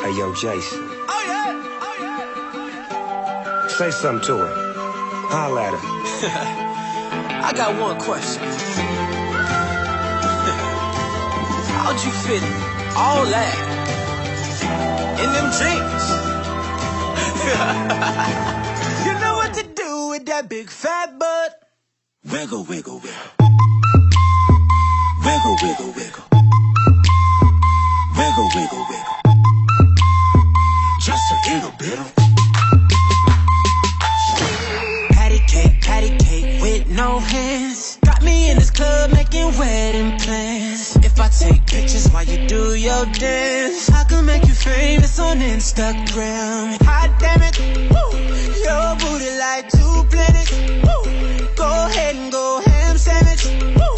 Hey, yo, Jason. Oh, yeah. Oh, yeah. Say something to her. Holla at her. I got one question. How'd you fit all that in them jeans? You know what to do with that big fat butt. Wiggle, wiggle, wiggle. Wiggle, wiggle, wiggle. Wiggle, wiggle, wiggle. Just a little bit of patty cake with no hands. Got me in this club making wedding plans. If I take pictures while you do your dance, I can make you famous on Instagram. Hot damn it, woo. Your booty like 2 planets. Woo. Go ahead and go ham sandwich. Woo.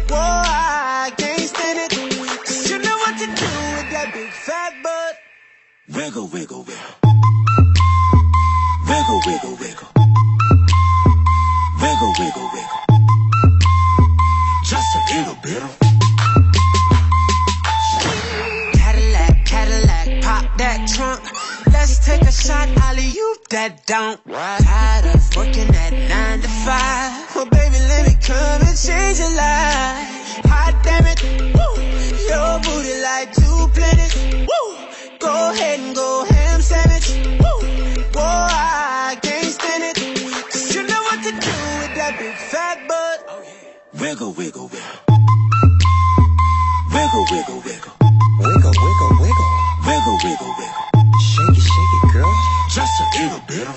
Whoa, I can't stand it. 'Cause you know what to do with that big fat butt. wiggle, wiggle, wiggle. Wiggle, wiggle, wiggle. Wiggle, wiggle, wiggle. Just a little bit of Cadillac, pop that trunk. Let's take a shot, alley-oop that don't. Tired of working at 9 to 5. Well, baby, let me come and change your life. Hot damn it, woo. Your booty like 2 planets. Woo. Go ahead and go ham sandwich. Woo. Whoa, I can't stand it. 'Cause you know what to do with that big fat butt. wiggle, wiggle, wiggle. Wiggle, wiggle, wiggle. Wiggle, wiggle, wiggle. Wiggle, wiggle, wiggle. Shake it, girl. Just a little bit of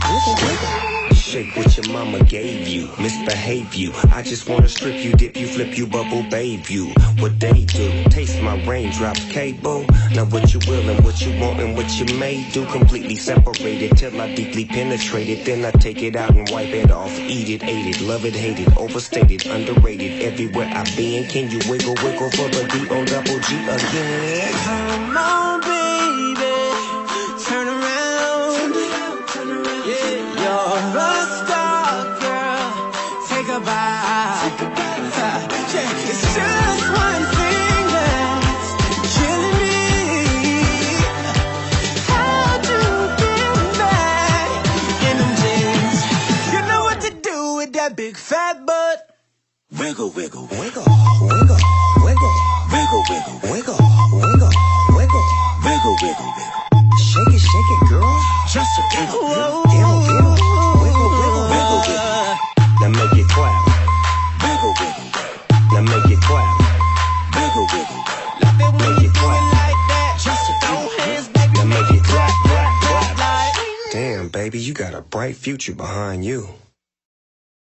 Wiggle, wiggle. Shake what your mama gave you. Misbehave you. I just wanna strip you, dip you, flip you, bubble babe you. What they do? Taste my raindrops, cable. Now what you will and what you want and what you may do. Completely separated till I deeply penetrate it. Then I take it out and wipe it off. Eat it, ate it, love it, hate it. Overstated, underrated. Everywhere I've been. Can you wiggle, wiggle for the D-O-double-G again? Come on, baby, turn around. Yeah, you're a star, girl. Take a bite. Yeah, it's just one thing that's killing me. How'd you get back in them jeans? You know what to do with that big fat butt. wiggle, wiggle, wiggle. Wiggle, wiggle, wiggle. Wiggle, wiggle, Wiggle, wiggle, wiggle. wiggle, wiggle, wiggle. Shake it, girl. Just a little bit of Wiggle, wiggle, wiggle, wiggle. Now make it clap. Wiggle, wiggle, wiggle. Now make it clap. Wiggle, wiggle, wiggle. Make it clap. Just a little bit. Now make it clap, clap, clap. Damn, baby, you got a bright future behind you.